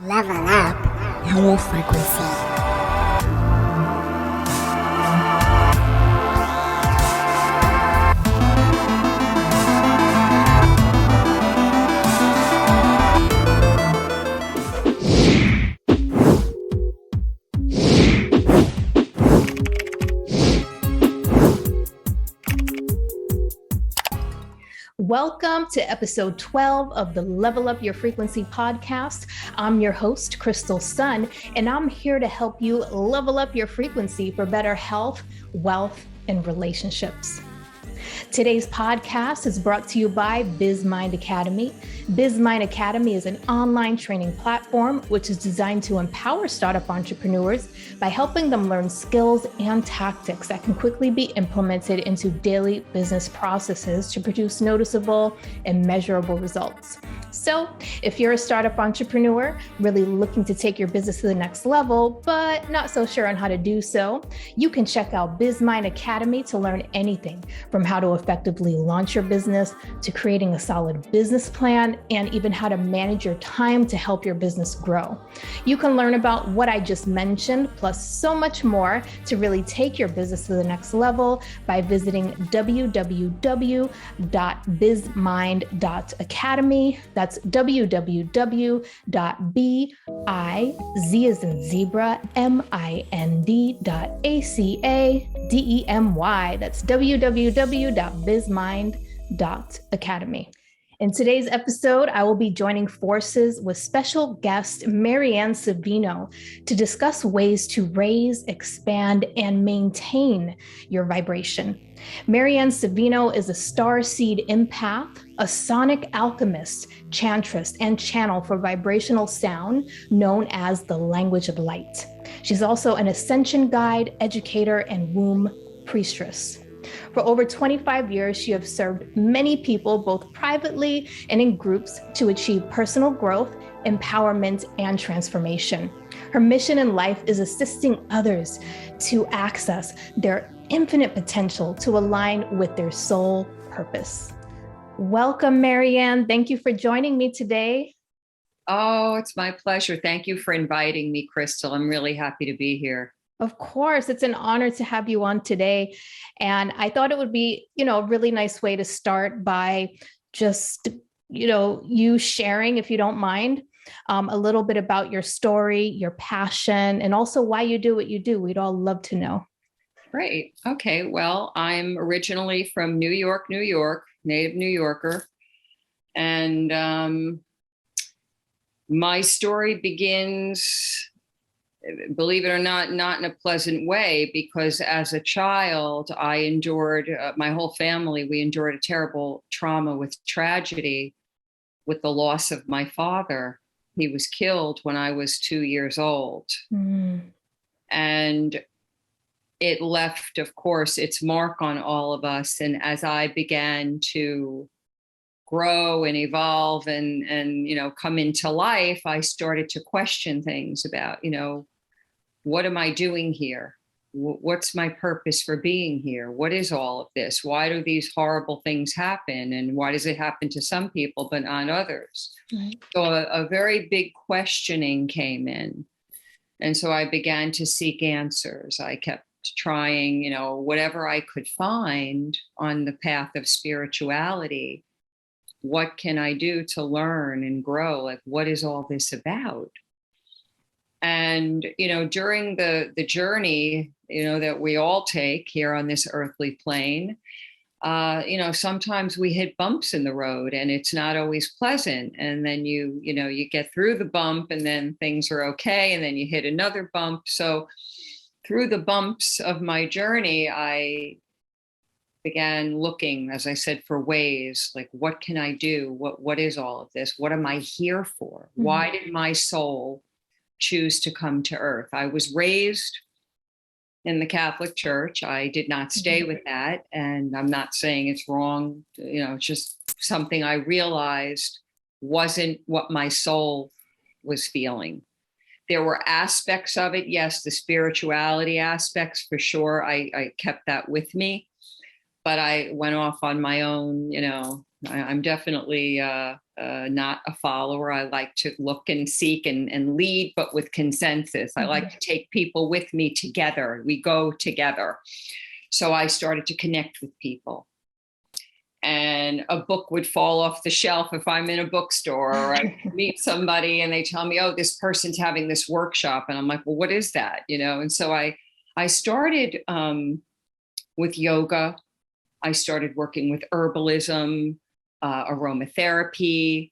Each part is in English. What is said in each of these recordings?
Level up your frequency. Welcome to episode 12 of the Level Up Your Frequency podcast. I'm your host, Crystal Sun, and I'm here to help you level up your frequency for better health, wealth, and relationships. Today's podcast is brought to you by BizMind Academy. BizMind Academy is an online training platform which is designed to empower startup entrepreneurs by helping them learn skills and tactics that can quickly be implemented into daily business processes to produce noticeable and measurable results. So if you're a startup entrepreneur really looking to take your business to the next level, but not so sure on how to do so, you can check out BizMind Academy to learn anything from how to effectively launch your business to creating a solid business plan and even how to manage your time to help your business grow. You can learn about what I just mentioned, plus so much more to really take your business to the next level by visiting www.bizmind.academy. That's www.bizmind.academy. That's www.bizmind.academy. In today's episode, I will be joining forces with special guest Maryanne Savino to discuss ways to raise, expand, and maintain your vibration. Maryanne Savino is a Starseed Empath, a Sonic Alchemist, Chantress, and channel for vibrational sound known as the language of light. She's also an Ascension Guide Educator and Womb Priestess. For over 25 years, she has served many people, both privately and in groups, to achieve personal growth, empowerment, and transformation. Her mission in life is assisting others to access their infinite potential to align with their soul purpose. Welcome, Maryanne. Thank you for joining me today. Oh, it's my pleasure. Thank you for inviting me, Crystal. I'm really happy to be here. Of course, it's an honor to have you on today. And I thought it would be, a really nice way to start by just, you sharing, if you don't mind, a little bit about your story, your passion, and also why you do what you do. We'd all love to know. Great. Okay. Well, I'm originally from New York, native New Yorker. And my story begins, believe it or not in a pleasant way, because as a child, I endured, my whole family, we endured a terrible trauma with tragedy with the loss of my father. He was killed when I was 2 years old. Mm. And it left, of course, its mark on all of us. And as I began to grow and evolve and come into life, I started to question things about, what am I doing here? What's my purpose for being here? What is all of this? Why do these horrible things happen? And why does it happen to some people but not others? Right. So a very big questioning came in. And so I began to seek answers. I kept trying, whatever I could find on the path of spirituality. What can I do to learn and grow? Like, what is all this about? And, during the journey, that we all take here on this earthly plane, sometimes we hit bumps in the road and it's not always pleasant. And then you get through the bump and then things are okay. And then you hit another bump. So through the bumps of my journey, I began looking, as I said, for ways, like, what can I do? What is all of this? What am I here for? Mm-hmm. Why did my soul choose to come to earth? I was raised in the Catholic Church. I did not stay with that. And I'm not saying it's wrong. It's just something I realized wasn't what my soul was feeling. There were aspects of it. Yes, the spirituality aspects for sure. I kept that with me, but I went off on my own. I'm definitely a not a follower. I like to look and seek and lead, but with consensus. I like to take people with me together. We go together. So I started to connect with people. And a book would fall off the shelf if I'm in a bookstore, or I meet somebody and they tell me, oh, this person's having this workshop. And I'm like, well, what is that? You know? And so I started with yoga. I started working with herbalism, aromatherapy.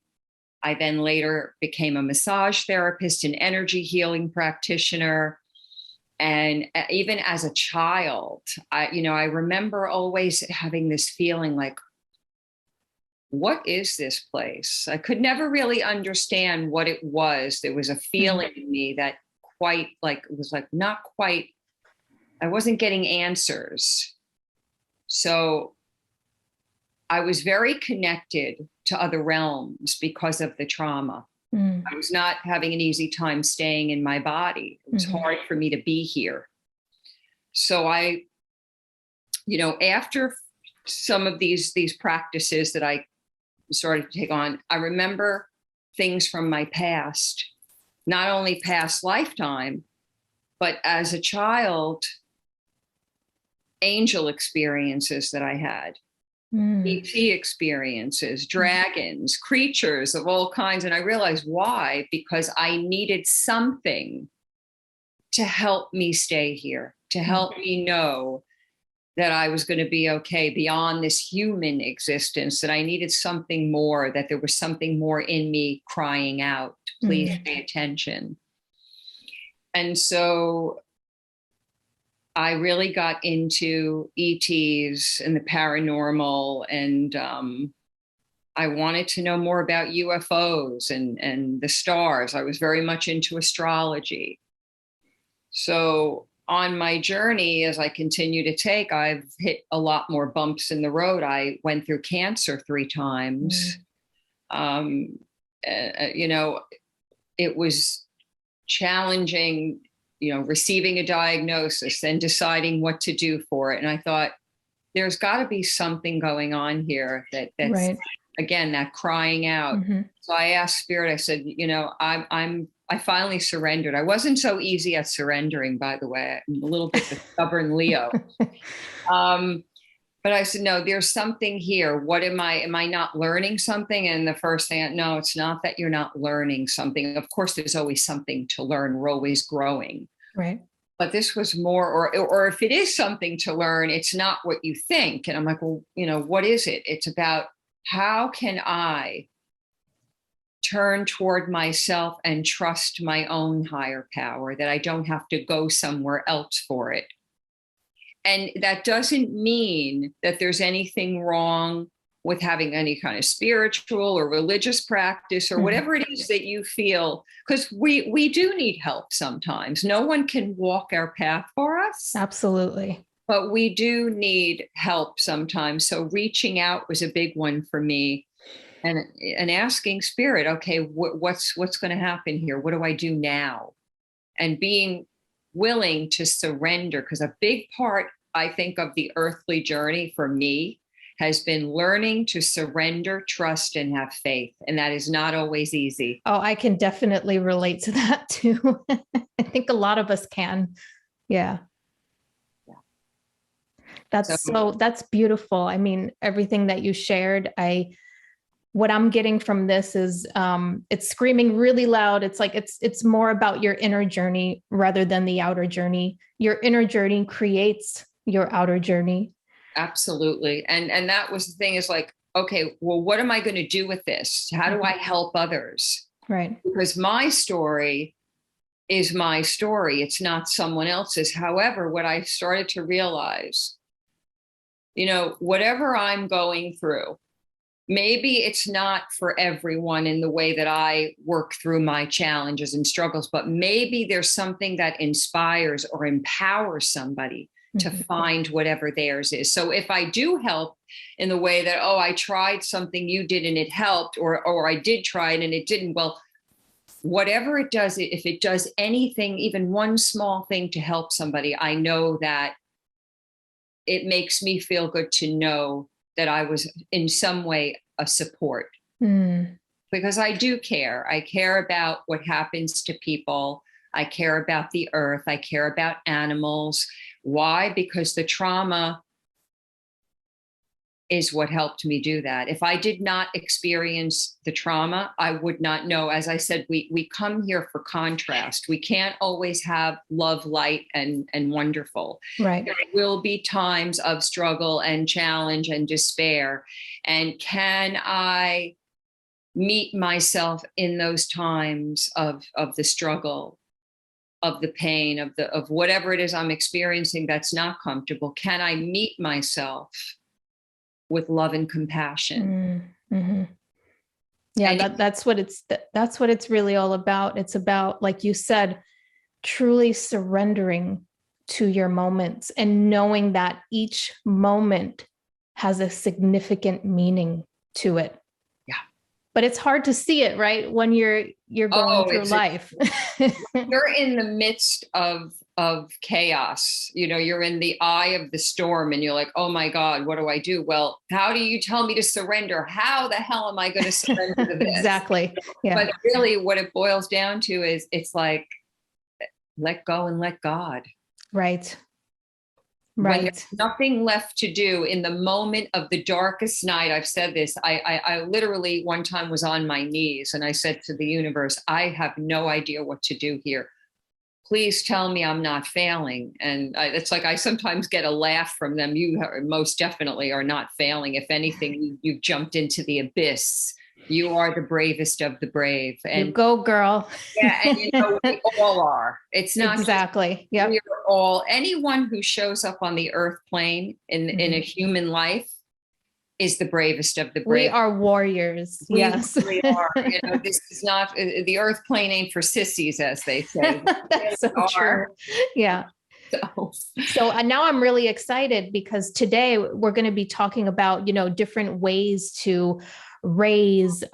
I then later became a massage therapist, an energy healing practitioner. And even as a child, I remember always having this feeling like, what is this place? I could never really understand what it was. There was a feeling in me that not quite, I wasn't getting answers. So I was very connected to other realms because of the trauma. I was not having an easy time staying in my body. It was hard for me to be here. So after some of these practices that I started to take on, I remember things from my past, not only past lifetime, but as a child, angel experiences that I had, ET experiences, dragons, creatures of all kinds. And I realized why, because I needed something to help me stay here, to help me know that I was going to be okay beyond this human existence, that I needed something more, that there was something more in me crying out, please pay attention. And so I really got into ETs and the paranormal, and I wanted to know more about UFOs and the stars. I was very much into astrology. So on my journey, as I continue to take, I've hit a lot more bumps in the road. I went through cancer 3 times. It was challenging, receiving a diagnosis and deciding what to do for it. And I thought, there's got to be something going on here that's right. Again, that crying out. So I asked Spirit, I said, I finally surrendered. I wasn't so easy at surrendering, by the way. I'm a little bit of a stubborn Leo. But I said, no, there's something here. What am I not learning something? And the first thing, no, it's not that you're not learning something. Of course, there's always something to learn. We're always growing. Right. But this was more, or if it is something to learn, it's not what you think. And I'm like, well, what is it? It's about, how can I turn toward myself and trust my own higher power, that I don't have to go somewhere else for it. And that doesn't mean that there's anything wrong with having any kind of spiritual or religious practice or whatever it is that you feel, because we do need help sometimes. No one can walk our path for us. Absolutely. But we do need help sometimes. So reaching out was a big one for me. And asking Spirit, okay, what's going to happen here? What do I do now? And being willing to surrender, because a big part, I think, of the earthly journey for me has been learning to surrender, trust, and have faith. And that is not always easy. Oh, I can definitely relate to that too. I think a lot of us can. Yeah. That's beautiful. I mean, everything that you shared, what I'm getting from this is it's screaming really loud. It's like it's more about your inner journey rather than the outer journey. Your inner journey creates your outer journey. Absolutely. And that was the thing, is like, okay, well, what am I going to do with this? How do I help others? Right. Because my story is my story. It's not someone else's. However, what I started to realize, whatever I'm going through, maybe it's not for everyone in the way that I work through my challenges and struggles, but maybe there's something that inspires or empowers somebody to find whatever theirs is. So if I do help in the way that, I tried something you did and it helped, or I did try it and it didn't, well, whatever it does, if it does anything, even one small thing to help somebody, I know that it makes me feel good to know that I was in some way a support. because I do care. I care about what happens to people. I care about the earth. I care about animals. Why? Because the trauma is what helped me do that. If I did not experience the trauma, I would not know. As I said, we come here for contrast. We can't always have love, light, and wonderful. Right. There will be times of struggle and challenge and despair. And can I meet myself in those times of the struggle, of the pain, of whatever it is I'm experiencing that's not comfortable? Can I meet myself with love and compassion? Mm-hmm. Yeah, And that's what it's really all about. It's about, like you said, truly surrendering to your moments and knowing that each moment has a significant meaning to it. Yeah. But it's hard to see it, right? When you're going through life. You're in the midst of chaos. You're in the eye of the storm and you're like, oh my God, what do I do? Well, how do you tell me to surrender? How the hell am I going to surrender to this? Exactly. Yeah. But really what it boils down to is it's like, let go and let God. Right. When there's nothing left to do in the moment of the darkest night. I've said this. I literally one time was on my knees and I said to the universe, I have no idea what to do here. Please tell me I'm not failing. And it's like I sometimes get a laugh from them. You most definitely are not failing. If anything, you've jumped into the abyss. You are the bravest of the brave. And you go, girl. Yeah, and we all are. It's not exactly. Yeah, we are all. Anyone who shows up on the earth plane in a human life is the bravest of the brave. We are warriors. Yes, we are. This is not the earth plane ain't for sissies, as they say. That's so true. Yeah. So now I'm really excited because today we're going to be talking about, different ways to raise,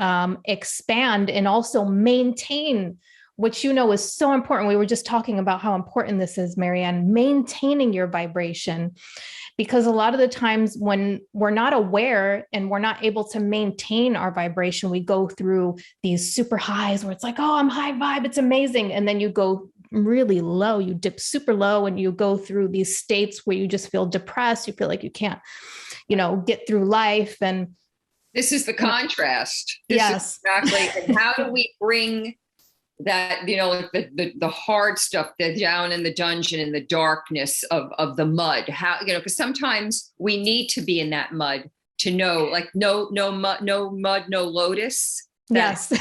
expand, and also maintain, which is so important. We were just talking about how important this is, Marianne, maintaining your vibration. Because a lot of the times when we're not aware and we're not able to maintain our vibration, we go through these super highs where it's like, oh, I'm high vibe, it's amazing. And then you go really low, you dip super low and you go through these states where you just feel depressed. You feel like you can't, get through life. And this is the contrast. Yes. Exactly. And how do we bring that, the hard stuff, the down in the dungeon, in the darkness of the mud, how, because sometimes we need to be in that mud to know, like no mud, no lotus. Yes.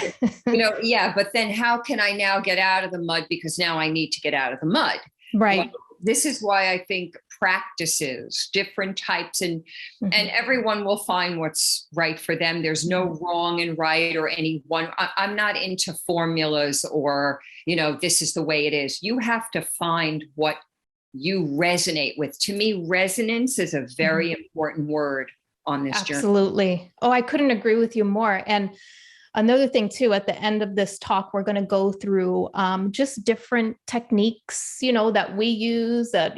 Yeah. But then how can I now get out of the mud? Because now I need to get out of the mud. Right. Well, this is why I think practices, different types, and everyone will find what's right for them. There's no wrong and right or any one. I'm not into formulas or, this is the way it is. You have to find what you resonate with. To me, resonance is a very important word on this journey. Absolutely. Oh, I couldn't agree with you more. And another thing too, at the end of this talk, we're going to go through just different techniques, that we use that,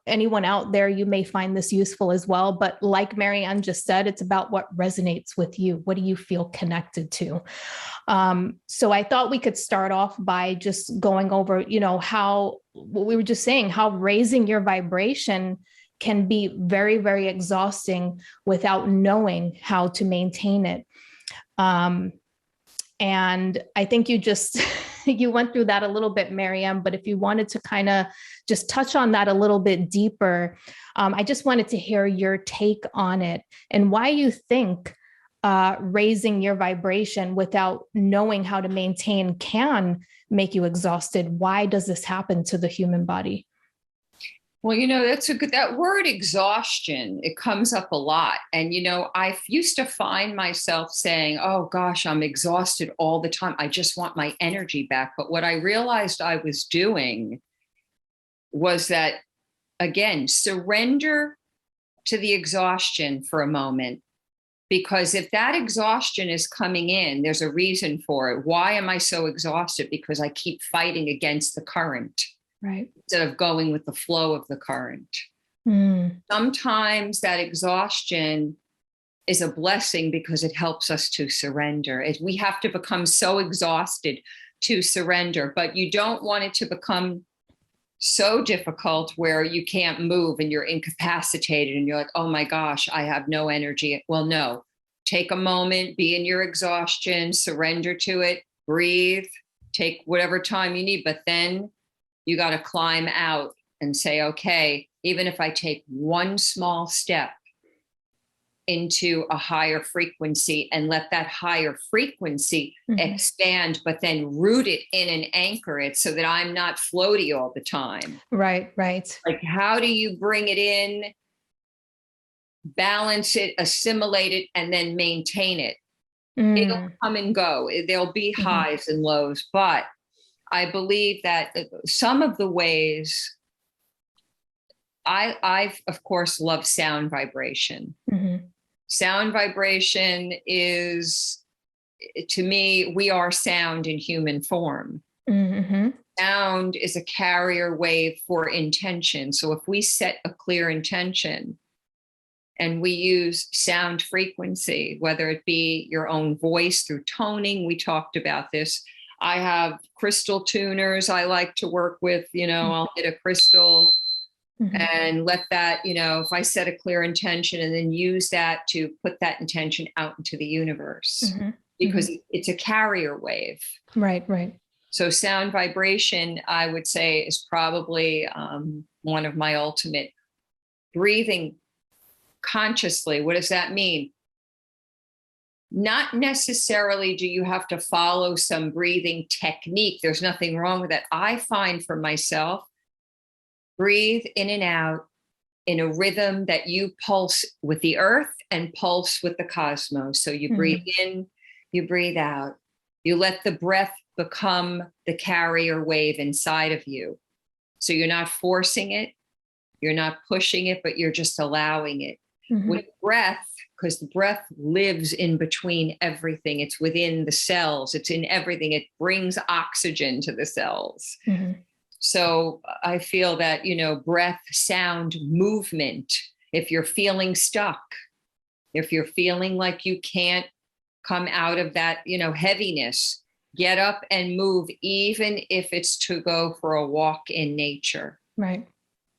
anyone out there, you may find this useful as well. But like Marianne just said, it's about what resonates with you. What do you feel connected to? So I thought we could start off by just going over, how what we were just saying, how raising your vibration can be very, very exhausting without knowing how to maintain it. And I think you just, you went through that a little bit, Marianne, but if you wanted to kind of just touch on that a little bit deeper, I just wanted to hear your take on it and why you think raising your vibration without knowing how to maintain can make you exhausted. Why does this happen to the human body? Well, that's that word exhaustion, it comes up a lot. And, I used to find myself saying, oh gosh, I'm exhausted all the time. I just want my energy back. But what I realized I was doing was that, again, surrender to the exhaustion for a moment. Because if that exhaustion is coming in, there's a reason for it. Why am I so exhausted? Because I keep fighting against the current. Right. Instead of going with the flow of the current. Sometimes that exhaustion is a blessing because it helps us to surrender. We have to become so exhausted to surrender, but you don't want it to become so difficult where you can't move and you're incapacitated and you're like, oh my gosh, I have no energy. Well, no, take a moment, be in your exhaustion, surrender to it, breathe, take whatever time you need, but then you got to climb out and say, okay, even if I take one small step into a higher frequency and let that higher frequency expand, but then root it in and anchor it so that I'm not floaty all the time. Right. Like, how do you bring it in, balance it, assimilate it, and then maintain it? It'll come and go. There'll be highs and lows, but I believe that some of the ways I of course love sound vibration. Sound vibration is, to me, we are sound in human form. Sound is a carrier wave for intention. So if we set a clear intention and we use sound frequency, whether it be your own voice through toning, we talked about this. I have crystal tuners I like to work with, I'll hit a crystal and let that, if I set a clear intention and then use that to put that intention out into the universe, because it's a carrier wave. Right. So sound vibration, I would say, is probably one of my ultimate. Breathing consciously. What does that mean? Not necessarily do you have to follow some breathing technique. There's nothing wrong with that. I find for myself, breathe in and out in a rhythm that you pulse with the earth and pulse with the cosmos. So you breathe in, you breathe out. You let the breath become the carrier wave inside of you. So you're not forcing it, you're not pushing it, but you're just allowing it. With breath, because the breath lives in between everything. It's within the cells. It's in everything. It brings oxygen to the cells. So I feel that, breath, sound, movement, if you're feeling stuck, if you're feeling like you can't come out of that, heaviness, get up and move, even if it's to go for a walk in nature. Right.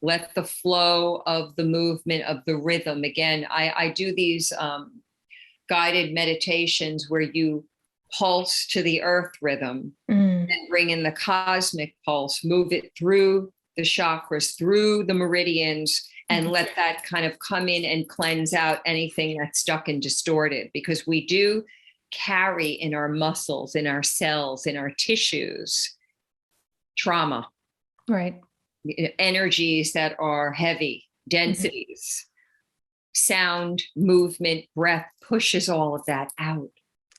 Let the flow of the movement of the rhythm. Again, I do these guided meditations where you pulse to the earth rhythm and bring in the cosmic pulse, move it through the chakras, through the meridians, and let that kind of come in and cleanse out anything that's stuck and distorted, because we do carry in our muscles, in our cells, in our tissues, trauma. Right. Energies that are heavy, densities. Sound, movement, breath pushes all of that out.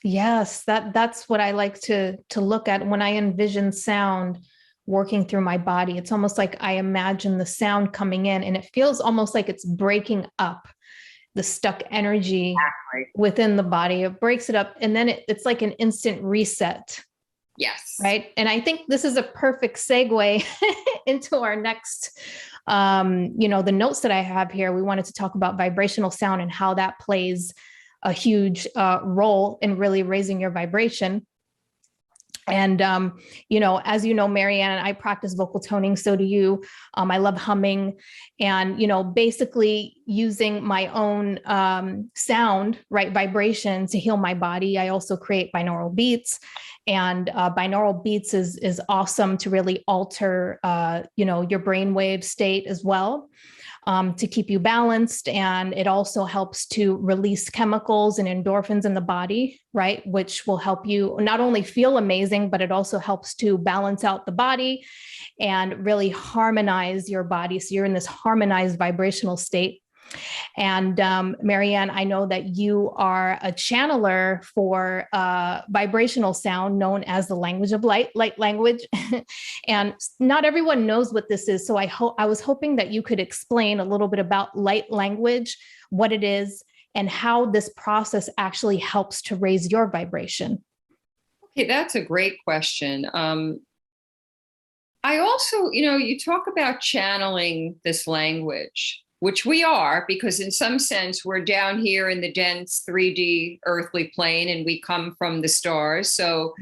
Yes, that's what I like to look at when I envision sound working through my body. It's almost like I imagine the sound coming in and it feels almost like it's breaking up the stuck energy within the body. It breaks it up and then it's like an instant reset. Yes. Right. And I think this is a perfect segue into our next, the notes that I have here. We wanted to talk about vibrational sound and how that plays a huge role in really raising your vibration. And, as you know, Marianne, I practice vocal toning. So do you. I love humming and, basically using my own sound, right, vibration to heal my body. I also create binaural beats. And binaural beats is awesome to really alter, your brainwave state as well, to keep you balanced. And it also helps to release chemicals and endorphins in the body, right? Which will help you not only feel amazing, but it also helps to balance out the body and really harmonize your body. So you're in this harmonized vibrational state. And Marianne, I know that you are a channeler for vibrational sound known as the language of light language. And not everyone knows what this is. So I was hoping that you could explain a little bit about light language, what it is, and how this process actually helps to raise your vibration. Okay, that's a great question. I also, you talk about channeling this language. which we are, because in some sense we're down here in the dense 3D earthly plane and we come from the stars. So,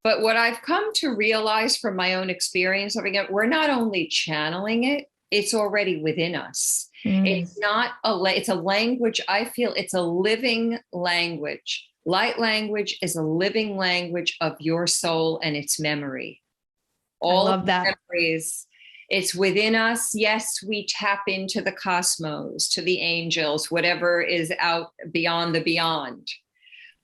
but what I've come to realize from my own experience, we're not only channeling it, it's already within us. It's not it's a language. I feel it's a living language. Light language is a living language of your soul and its memory. All I love that. memories, it's within us. Yes, we tap into the cosmos, to the angels, whatever is out beyond the beyond.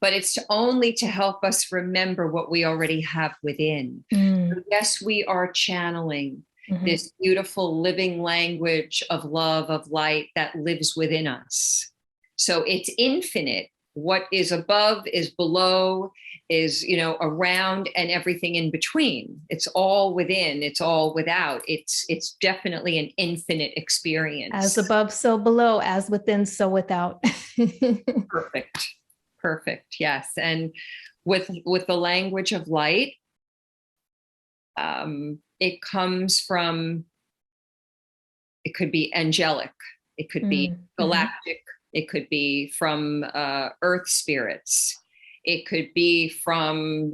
But it's only to help us remember what we already have within. So yes, we are channeling this beautiful living language of love, of light that lives within us. So it's infinite. What is above is below, is, around, and everything in between. It's all within, it's all without. It's definitely an infinite experience. As above, so below, as within, so without. Perfect. Yes. And with the language of light, it comes from, it could be angelic, it could be galactic, it could be from earth spirits, it could be from,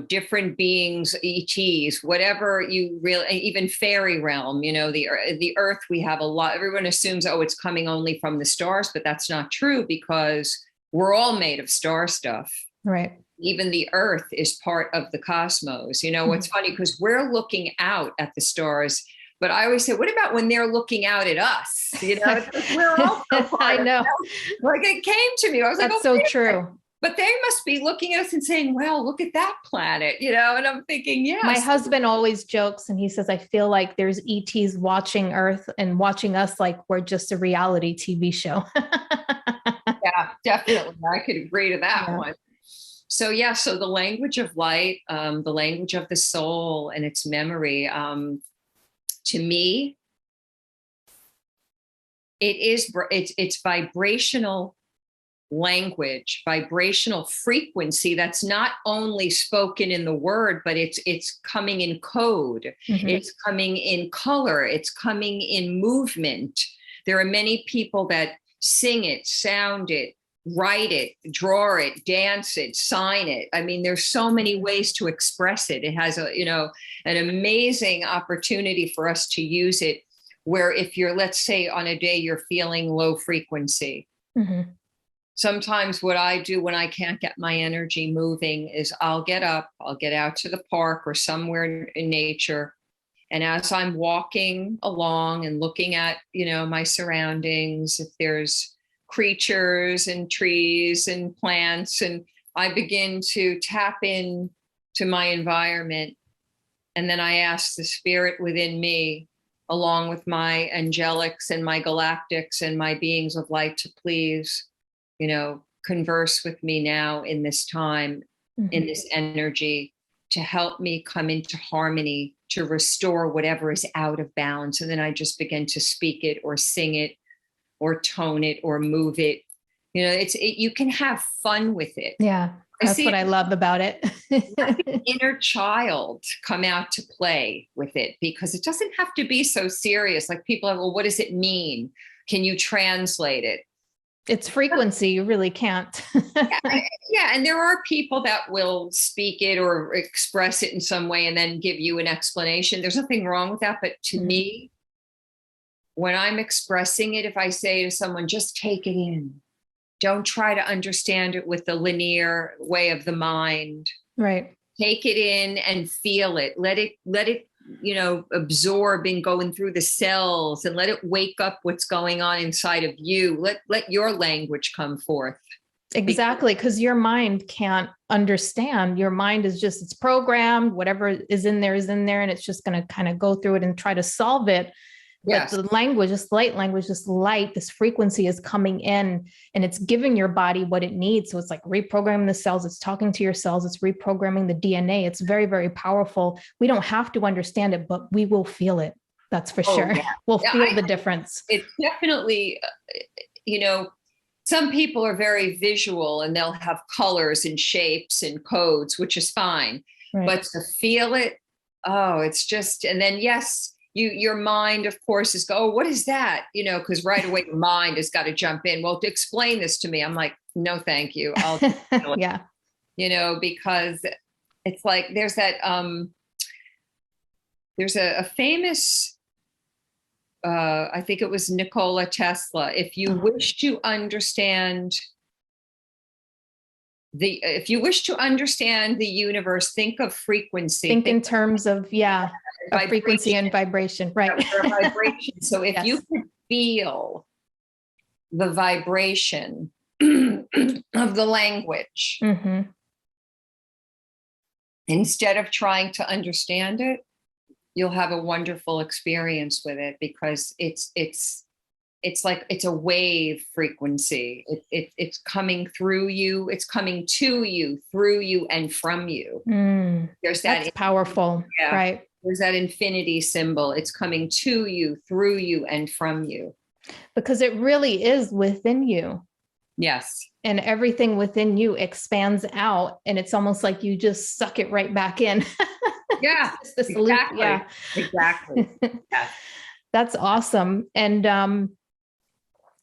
different beings, ETs, whatever you really, even fairy realm, the earth, we have a lot, everyone assumes, oh, it's coming only from the stars, but that's not true, because we're all made of star stuff. Right. Even the earth is part of the cosmos. What's funny, because we're looking out at the stars, but I always say, what about when they're looking out at us? We're all I know. Like, it came to me. I was That's like, so true. But they must be looking at us and saying, well, look at that planet, and I'm thinking, yeah. My husband always jokes and he says, I feel like there's ETs watching Earth and watching us like we're just a reality TV show. Yeah, definitely. I could agree to that one. So the language of light, the language of the soul and its memory, to me, it's vibrational language, vibrational frequency that's not only spoken in the word, but it's coming in code, it's coming in color, it's coming in movement. There are many people that sing it, sound it, write it, draw it, dance it, sign it. I mean, there's so many ways to express it. It has an amazing opportunity for us to use it, where if you're, let's say on a day you're feeling low frequency, sometimes what I do when I can't get my energy moving is I'll get up, I'll get out to the park or somewhere in nature. And as I'm walking along and looking at, my surroundings, if there's creatures and trees and plants, and I begin to tap in to my environment. And then I ask the spirit within me, along with my angelics and my galactics and my beings of light, to please, converse with me now in this time, in this energy, to help me come into harmony, to restore whatever is out of balance. And then I just begin to speak it or sing it or tone it or move it. You can have fun with it. Yeah. That's what I love about it. The inner child come out to play with it, because it doesn't have to be so serious. Like, people are, well, what does it mean? Can you translate it? It's frequency. You really can't. Yeah. And there are people that will speak it or express it in some way and then give you an explanation. There's nothing wrong with that. But to me, when I'm expressing it, if I say to someone, just take it in, don't try to understand it with the linear way of the mind. Right. Take it in and feel it. Let it, absorb and going through the cells, and let it wake up what's going on inside of you. Let your language come forth. Exactly. Because your mind can't understand. Your mind is just, it's programmed, whatever is in there, and it's just going to kind of go through it and try to solve it. Yes. But the language, this light language, this light, this frequency is coming in and it's giving your body what it needs. So it's like reprogramming the cells. It's talking to your cells. It's reprogramming the DNA. It's very, very powerful. We don't have to understand it, but we will feel it. That's for sure. Yeah. We'll feel the difference. It's definitely, some people are very visual and they'll have colors and shapes and codes, which is fine. Right. But to feel it, it's just, and then yes, your mind, of course, is go, oh, what is that? You know, because right away your mind has got to jump in. Well, to explain this to me, I'm like, no, thank you. I'll Yeah. You know, because it's like there's that there's a famous I think it was Nikola Tesla. If you wish to understand if you wish to understand the universe, think of frequency. Think in terms of of frequency and vibration, right? Vibration. So if you could feel the vibration of the language, instead of trying to understand it, you'll have a wonderful experience with it, because it's like it's a wave frequency. It's coming through you. It's coming to you, through you, and from you. There's that. That's powerful, right? There's that infinity symbol. It's coming to you, through you, and from you. Because it really is within you. Yes. And everything within you expands out, and it's almost like you just suck it right back in. Yeah, exactly. Yeah, exactly. Yeah. That's awesome. And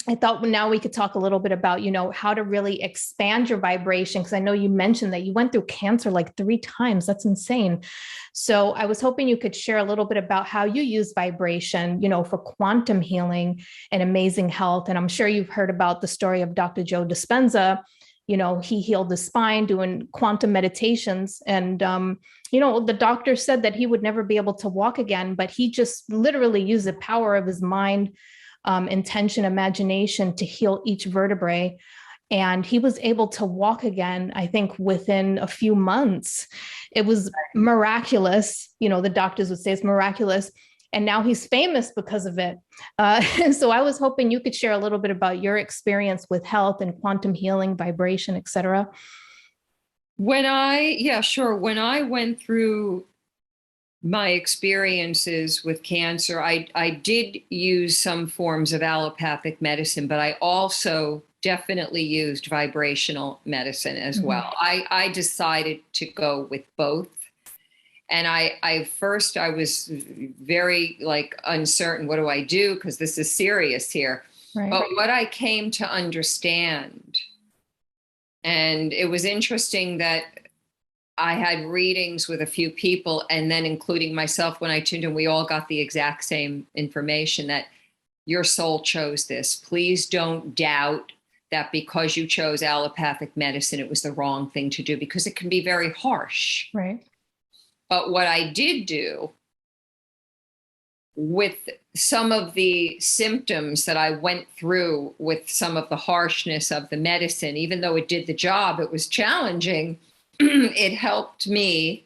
I thought now we could talk a little bit about, you know, how to really expand your vibration. Because I know you mentioned that you went through cancer like 3 times. That's insane. So I was hoping you could share a little bit about how you use vibration, you know, for quantum healing and amazing health. And I'm sure you've heard about the story of Dr. Joe Dispenza. You know, he healed the spine doing quantum meditations. And, you know, the doctor said that he would never be able to walk again, but he just literally used the power of his mind, intention, imagination to heal each vertebrae. And he was able to walk again, I think, within a few months. It was miraculous. You know, the doctors would say it's miraculous. And now he's famous because of it. So I was hoping you could share a little bit about your experience with health and quantum healing, vibration, et cetera. When I went through my experiences with cancer, I did use some forms of allopathic medicine, but I also definitely used vibrational medicine as well. I decided to go with both. And I was very uncertain. What do I do? Because this is serious here. Right. But what I came to understand, and it was interesting that I had readings with a few people, and then including myself when I tuned in, we all got the exact same information, that your soul chose this. Please don't doubt that because you chose allopathic medicine, it was the wrong thing to do, because it can be very harsh. Right. But what I did do with some of the symptoms that I went through with some of the harshness of the medicine, even though it did the job, it was challenging. It helped me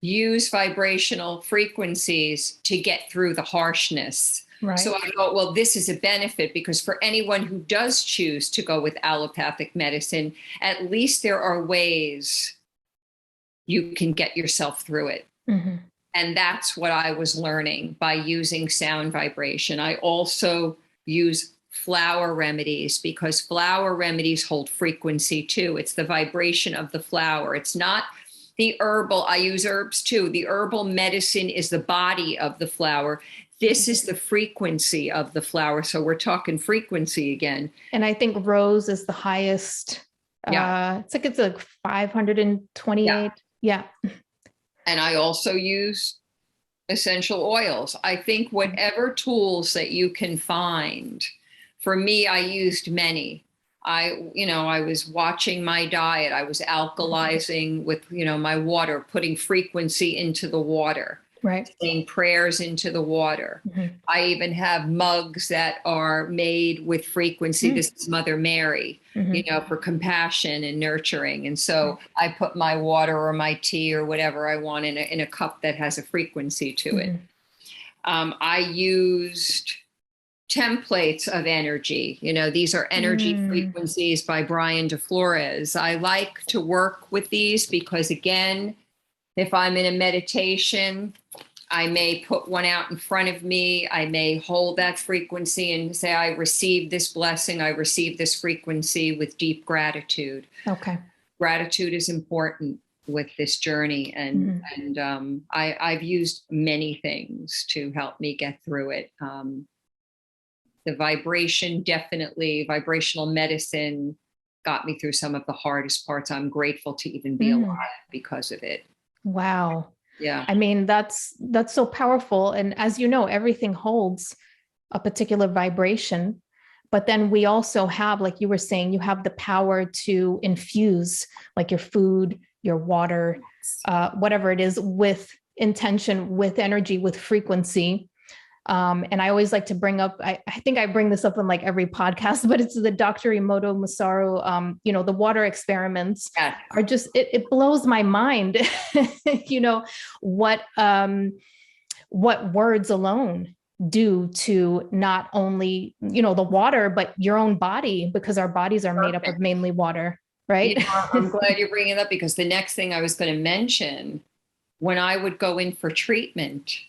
use vibrational frequencies to get through the harshness. Right. So I thought, well, this is a benefit, because for anyone who does choose to go with allopathic medicine, at least there are ways you can get yourself through it. And that's what I was learning by using sound vibration. I also use flower remedies, because flower remedies hold frequency too. It's the vibration of the flower. It's not the herbal. I use herbs too. The herbal medicine is the body of the flower. This is the frequency of the flower. So we're talking frequency again. And I think rose is the highest. It's like 528. Yeah. And I also use essential oils. I think whatever tools that you can find. For me, I used many. I was watching my diet. I was alkalizing with, my water, putting frequency into the water. Right. Saying prayers into the water. I even have mugs that are made with frequency. This is Mother Mary, for compassion and nurturing. And so I put my water or my tea or whatever I want in a cup that has a frequency to it. I used templates of energy. These are energy frequencies by Brian DeFlores. I like to work with these because, again, if I'm in a meditation, I may put one out in front of me. I may hold that frequency and say, I received this blessing. I received this frequency with deep gratitude. Okay. Gratitude is important. with this journey, and I've used many things to help me get through it. The vibration, definitely, vibrational medicine got me through some of the hardest parts. I'm grateful to even be alive because of it. Wow. Yeah. I mean, that's so powerful. And as you know, everything holds a particular vibration. But then we also have, like you were saying, you have the power to infuse like your food, your water, whatever it is, with intention, with energy, with frequency. And I always like to bring up, I think I bring this up in like every podcast, but it's the Dr. Emoto Masaru, the water experiments are just, it blows my mind, what words alone do to not only, the water, but your own body, because our bodies are made up of mainly water, right? I'm glad you're bringing it up, because the next thing I was going to mention, when I would go in for treatment,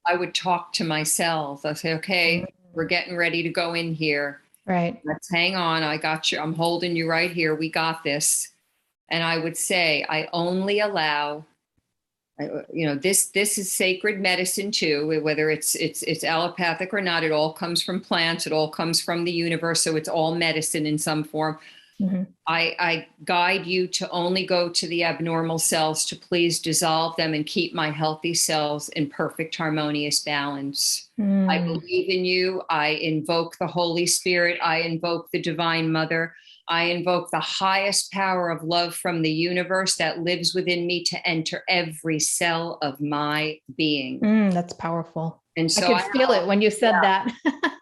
I would talk to myself. I'll say, okay, we're getting ready to go in here. Right. Let's hang on. I got you. I'm holding you right here. We got this. And I would say, I only allow, this is sacred medicine too, whether it's allopathic or not. It all comes from plants. It all comes from the universe. So it's all medicine in some form. I guide you to only go to the abnormal cells to please dissolve them and keep my healthy cells in perfect harmonious balance. I believe in you. I invoke the Holy Spirit. I invoke the Divine Mother. I invoke the highest power of love from the universe that lives within me to enter every cell of my being. That's powerful. And so I could feel it when you said that.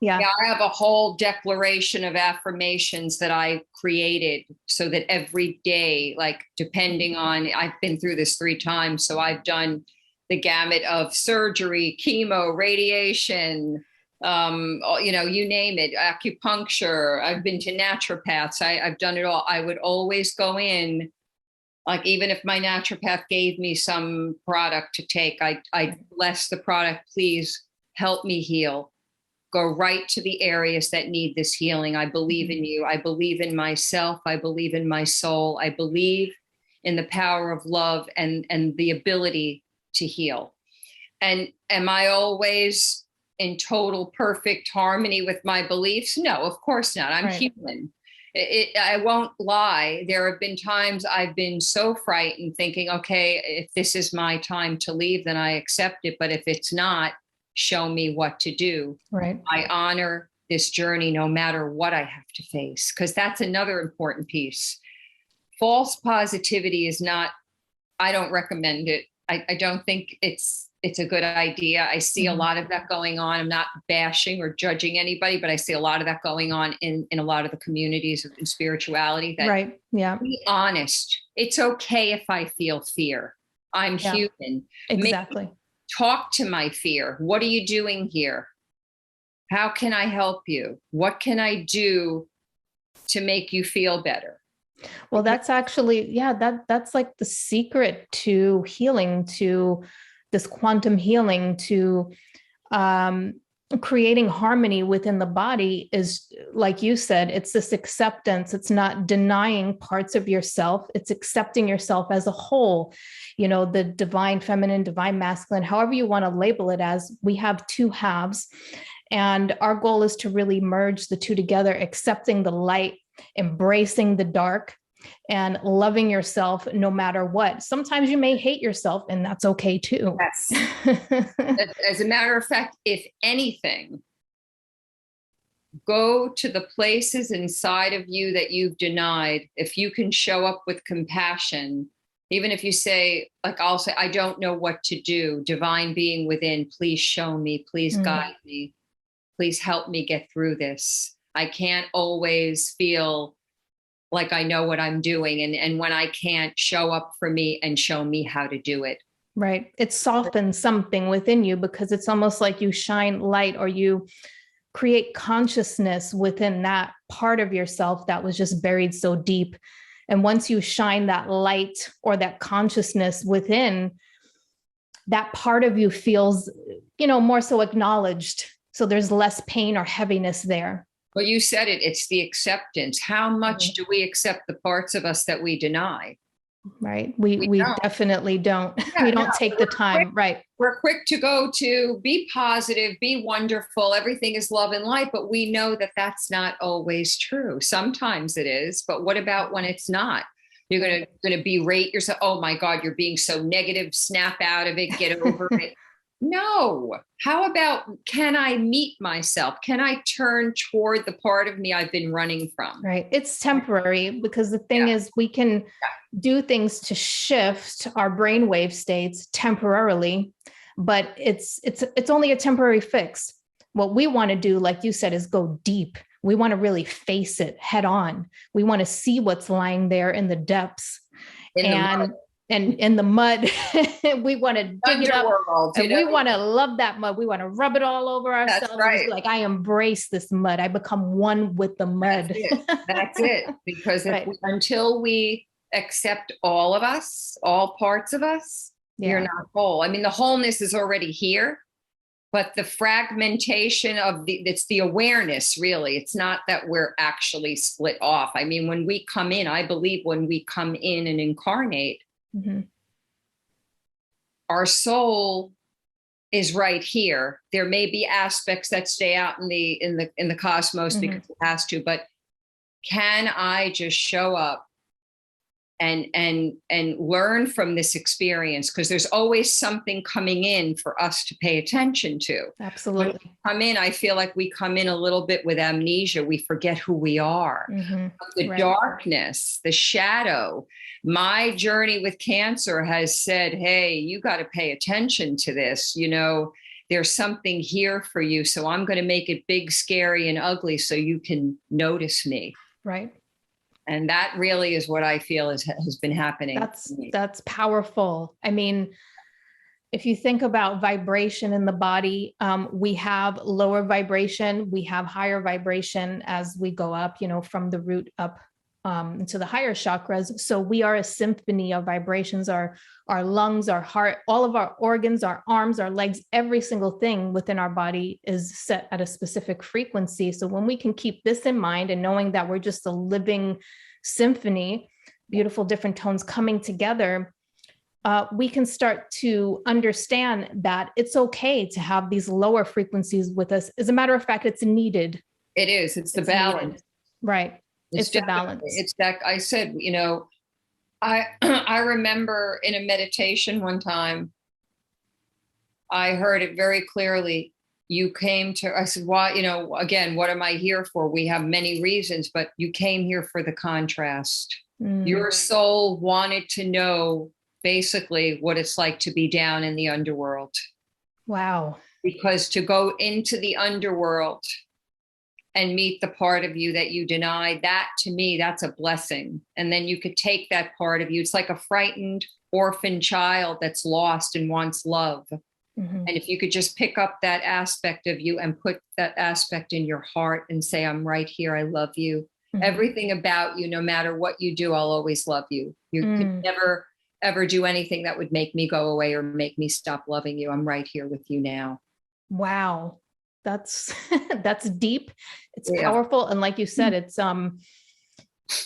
Yeah, I have a whole declaration of affirmations that I created so that every day, like depending on, I've been through this 3 times. So I've done the gamut of surgery, chemo, radiation, you name it, acupuncture. I've been to naturopaths. I've done it all. I would always go in, like, even if my naturopath gave me some product to take, I bless the product. Please help me heal. Go right to the areas that need this healing. I believe in you. I believe in myself. I believe in my soul. I believe in the power of love and the ability to heal. And am I always in total perfect harmony with my beliefs? No, of course not. I'm human. I won't lie. There have been times I've been so frightened thinking, okay, if this is my time to leave, then I accept it. But if it's not, show me what to do. Right. I honor this journey no matter what I have to face, because that's another important piece. False positivity is not, I don't recommend it. I don't think it's a good idea. I see a lot of that going on. I'm not bashing or judging anybody, but I see a lot of that going on in a lot of the communities in spirituality. That be honest. It's okay if I feel fear. I'm human. Exactly. Talk to my fear. What are you doing here? How can I help you? What can I do to make you feel better? Well, that's actually, that's like the secret to healing, to this quantum healing, to creating harmony within the body is, like you said, it's this acceptance. It's not denying parts of yourself. It's accepting yourself as a whole, the divine feminine, divine masculine, however you want to label it as. We have 2 halves, and our goal is to really merge the 2 together, accepting the light, embracing the dark, and loving yourself no matter what. Sometimes you may hate yourself, and that's okay too. Yes. As a matter of fact, if anything, go to the places inside of you that you've denied. If you can show up with compassion, even if you say, like I'll say, I don't know what to do. Divine being within, please show me, please guide me, please help me get through this. I can't always feel like I know what I'm doing. And when I can't, show up for me and show me how to do it. Right. It softens something within you, because it's almost like you shine light, or you create consciousness within that part of yourself that was just buried so deep. And once you shine that light or that consciousness within, that part of you feels, more so acknowledged. So there's less pain or heaviness there. Well, you said it, it's the acceptance. How much do we accept the parts of us that we deny? Right. We don't. definitely don't. Yeah, We don't no, take the time. Right. we're quick to go to be positive, be wonderful. Everything is love and light, but we know that that's not always true. Sometimes it is, but what about when it's not? You're gonna berate yourself. Oh my God, you're being so negative. Snap out of it. Get over it. No. How about, can I meet myself? Can I turn toward the part of me I've been running from? Right. It's temporary, because the thing is, we can do things to shift our brainwave states temporarily, but it's only a temporary fix. What we want to do, like you said, is go deep. We want to really face it head on. We want to see what's lying there in the depths. And in the mud, we want to dig it up, and we want to love that mud. We want to rub it all over ourselves. That's right. Like, I embrace this mud. I become one with the mud. That's it. Because until we accept all of us, all parts of us, you're not whole. I mean, the wholeness is already here, but the fragmentation of it's the awareness, really. It's not that we're actually split off. I mean, when we come in, I believe when we come in and incarnate, our soul is right here. There may be aspects that stay out in the cosmos because it has to, but can I just show up and learn from this experience? Because there's always something coming in for us to pay attention to. Absolutely. When we come in, I feel like we come in a little bit with amnesia. We forget who we are. The darkness, the shadow. My journey with cancer has said, hey, you got to pay attention to this. You know, there's something here for you. So I'm going to make it big, scary, and ugly so you can notice me. Right. And that really is what I feel has been happening. That's powerful. I mean, if you think about vibration in the body, we have lower vibration, we have higher vibration as we go up, you know, from the root up into the higher chakras. So we are a symphony of vibrations. Our lungs, our heart, all of our organs, our arms, our legs, every single thing within our body is set at a specific frequency. So when we can keep this in mind, and knowing that we're just a living symphony, beautiful different tones coming together, we can start to understand that it's okay to have these lower frequencies with us. As a matter of fact, it's needed. It is. It's the balance. Needed. Right. It's the balance. It's that I said, you know, I remember in a meditation one time, I heard it very clearly. You came to, I said, why, you know, again, what am I here for? We have many reasons, but you came here for the contrast. Your soul wanted to know basically what it's like to be down in the underworld. Wow. Because to go into the underworld and meet the part of you that you deny, that to me, that's a blessing. And then you could take that part of you. It's like a frightened orphan child that's lost and wants love. And if you could just pick up that aspect of you and put that aspect in your heart and say, I'm right here, I love you. Everything about you, no matter what you do, I'll always love you. You could never, ever do anything that would make me go away or make me stop loving you. I'm right here with you now. Wow. That's deep. It's powerful. And like you said, it's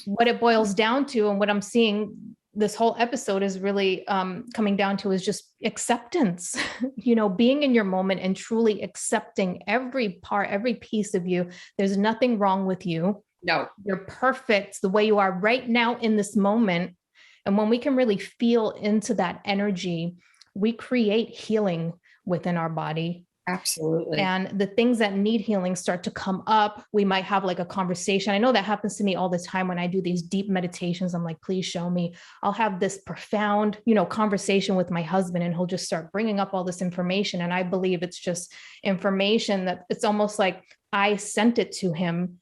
what it boils down to, and what I'm seeing this whole episode is really coming down to is just acceptance, you know, being in your moment and truly accepting every part, every piece of you. There's nothing wrong with you. No, you're perfect the way you are right now in this moment. And when we can really feel into that energy, we create healing within our body. Absolutely. And the things that need healing start to come up. We might have like a conversation. I know that happens to me all the time when I do these deep meditations. I'm like, please show me. I'll have this profound, you know, conversation with my husband, and he'll just start bringing up all this information. And I believe it's just information that it's almost like I sent it to him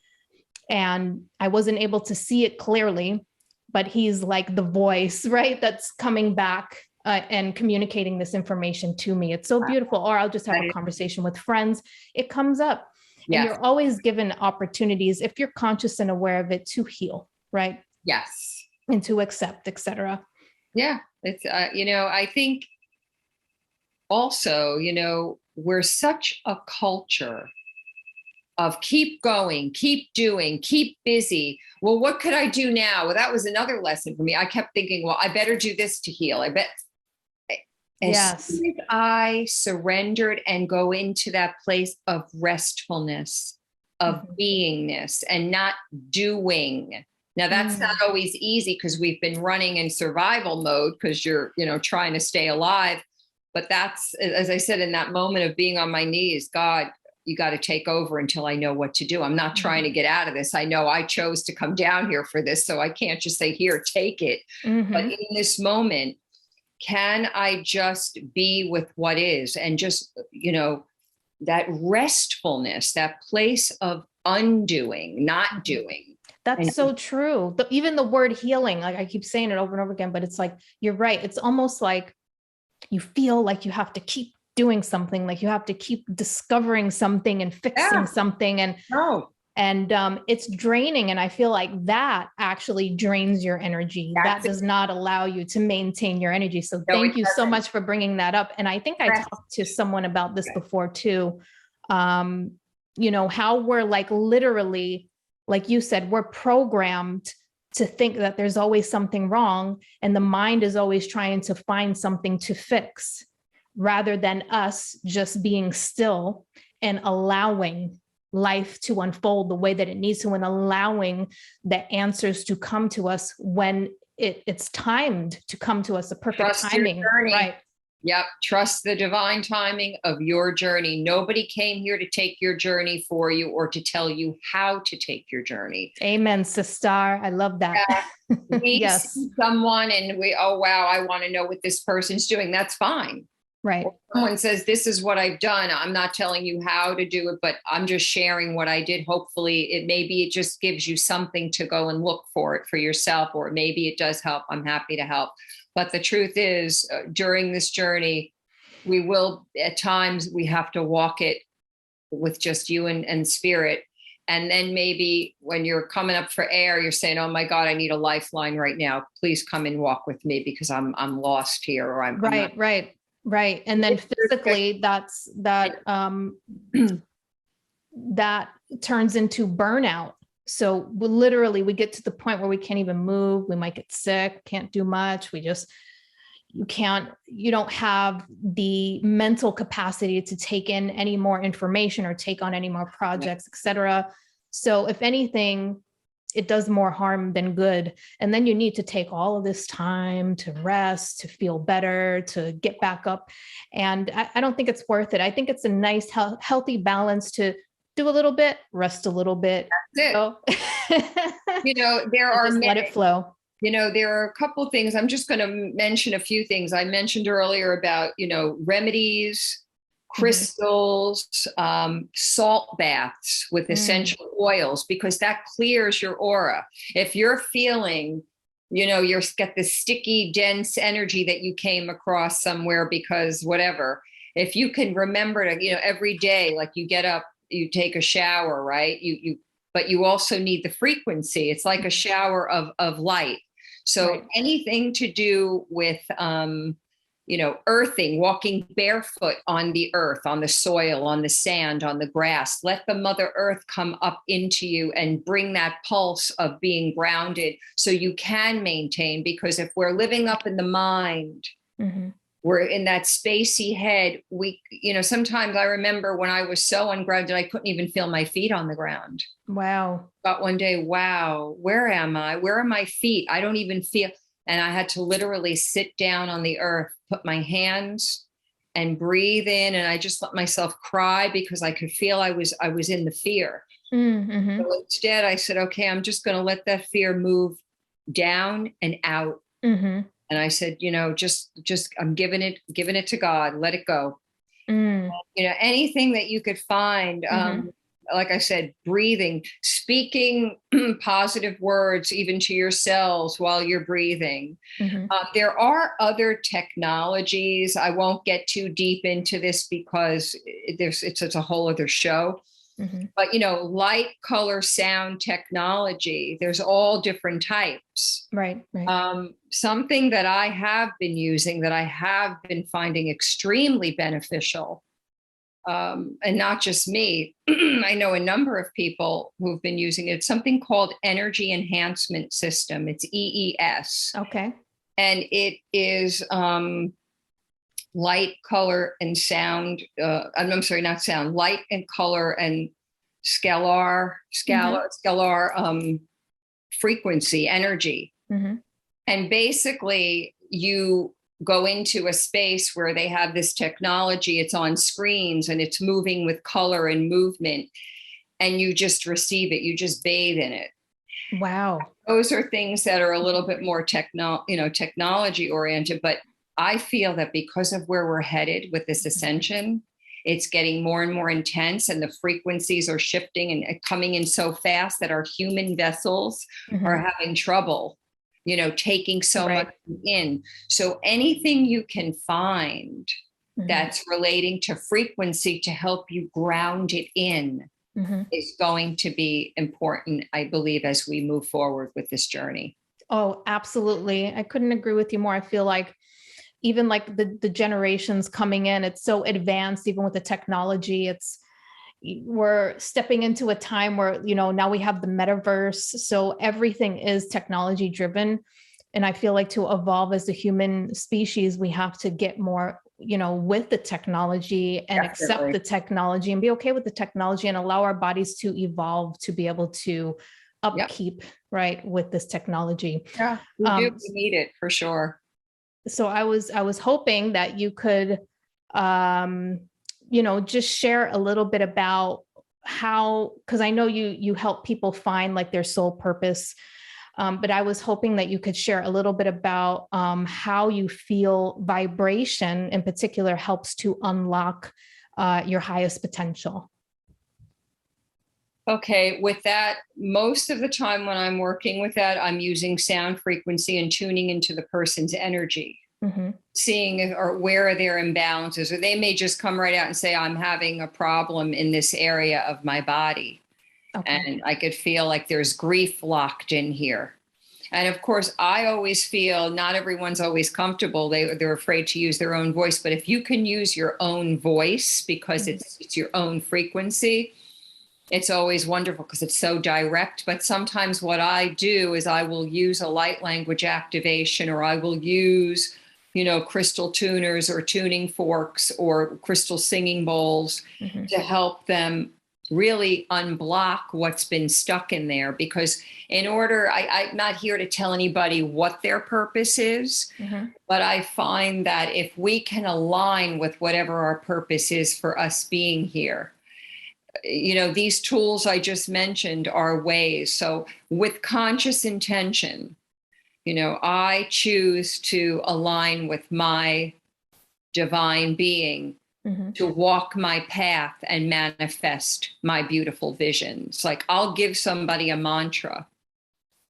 and I wasn't able to see it clearly, but he's like the voice, right? That's coming back and communicating this information to me. It's so beautiful. Or I'll just have a conversation with friends. It comes up. And you're always given opportunities, if you're conscious and aware of it, to heal, right? Yes. And to accept, etc. Yeah. It's, you know, I think also, you know, we're such a culture of keep going, keep doing, keep busy. well, what could I do now? Well, that was another lesson for me. I kept thinking, well, I better do this to heal. I bet. As soon as I surrendered and go into that place of restfulness, of beingness, and not doing. Now that's not always easy because we've been running in survival mode because you're, trying to stay alive. But that's, as I said, in that moment of being on my knees, God, you got to take over until I know what to do. I'm not trying to get out of this. I know I chose to come down here for this, so I can't just say, here, take it. But in this moment, can I just be with what is and just, that restfulness, that place of undoing, not doing. That's so true. Even the word healing, like I keep saying it over and over again, but it's like, you're right. It's almost like you feel like you have to keep doing something, like you have to keep discovering something and fixing something. And it's draining. And I feel like that actually drains your energy. That does not allow you to maintain your energy. So thank you so much for bringing that up. And I think I talked to someone about this before too. How we're like, literally, like you said, we're programmed to think that there's always something wrong. And the mind is always trying to find something to fix rather than us just being still and allowing life to unfold the way that it needs to, and allowing the answers to come to us when it's timed to come to us, the perfect timing. Right. Yep. Trust the divine timing of your journey. Nobody came here to take your journey for you or to tell you how to take your journey. Amen, sister. I love that. Yeah. We see someone and oh, wow, I want to know what this person's doing. That's fine. Right. Or someone says, this is what I've done. I'm not telling you how to do it, but I'm just sharing what I did. Hopefully it just gives you something to go and look for it for yourself, or maybe it does help. I'm happy to help. But the truth is, during this journey, we will, at times, we have to walk it with just you and spirit. And then maybe when you're coming up for air, you're saying, oh my God, I need a lifeline right now. Please come and walk with me because I'm lost here, or I'm Right. And then physically that turns into burnout. So we get to the point where we can't even move. We might get sick, can't do much. You don't have the mental capacity to take in any more information or take on any more projects, etc. So if anything, it does more harm than good. And then you need to take all of this time to rest, to feel better, to get back up. And I don't think it's worth it. I think it's a nice, healthy balance to do a little bit, rest a little bit. That's it. There are let it flow. There are a couple of things. I'm just going to mention a few things. I mentioned earlier about, remedies, crystals, salt baths with essential oils, because that clears your aura. If you're feeling, you're got this sticky, dense energy that you came across somewhere because whatever, if you can remember to, every day, like you get up, you take a shower, right? But you also need the frequency. It's like a shower of light. So anything to do with, earthing, walking barefoot on the earth, on the soil, on the sand, on the grass, let the Mother Earth come up into you and bring that pulse of being grounded so you can maintain. Because if we're living up in the mind, we're in that spacey head. Sometimes I remember when I was so ungrounded, I couldn't even feel my feet on the ground. Wow. But one day, wow, where am I? Where are my feet? I don't even feel. And I had to literally sit down on the earth, put my hands and breathe in. And I just let myself cry because I could feel I was in the fear. So instead I said, okay, I'm just going to let that fear move down and out. And I said, just I'm giving it to God, let it go. Anything that you could find, like I said, breathing, speaking positive words, even to yourselves while you're breathing. There are other technologies. I won't get too deep into this because it's a whole other show. But, light, color, sound technology, there's all different types. Right. Something that I have been using that I have been finding extremely beneficial and not just me, I know a number of people who've been using it. It's something called Energy Enhancement System. It's EES. Okay. And it is light, color, and sound. I'm sorry, not sound, light and color and scalar frequency, energy. Mm-hmm. And basically you go into a space where they have this technology, it's on screens and it's moving with color and movement, and you just receive it, you just bathe in it. Wow. Those are things that are a little bit more technology oriented, but I feel that because of where we're headed with this ascension, it's getting more and more intense, and the frequencies are shifting and coming in so fast that our human vessels are having trouble, taking so much in. So anything you can find that's relating to frequency to help you ground it in is going to be important, I believe, as we move forward with this journey. Oh, absolutely. I couldn't agree with you more. I feel like even like the generations coming in, it's so advanced, even with the technology. We're stepping into a time where, now we have the metaverse. So everything is technology driven. And I feel like to evolve as a human species, we have to get more, with the technology and accept the technology and be okay with the technology and allow our bodies to evolve to be able to upkeep, right, with this technology. Yeah, we need it for sure. So I was hoping that you could, just share a little bit about how, because I know you help people find like their soul purpose. But I was hoping that you could share a little bit about how you feel vibration in particular helps to unlock your highest potential. Okay, with that, most of the time when I'm working with that, I'm using sound frequency and tuning into the person's energy, seeing or where are their imbalances, or they may just come right out and say, I'm having a problem in this area of my body. Okay. And I could feel like there's grief locked in here. And of course, I always feel not everyone's always comfortable. They're afraid to use their own voice. But if you can use your own voice because it's your own frequency, it's always wonderful because it's so direct. But sometimes what I do is I will use a light language activation, or I will use, crystal tuners or tuning forks or crystal singing bowls to help them really unblock what's been stuck in there. Because I'm not here to tell anybody what their purpose is, but I find that if we can align with whatever our purpose is for us being here, these tools I just mentioned are ways. So with conscious intention, I choose to align with my divine being, to walk my path and manifest my beautiful visions. Like I'll give somebody a mantra,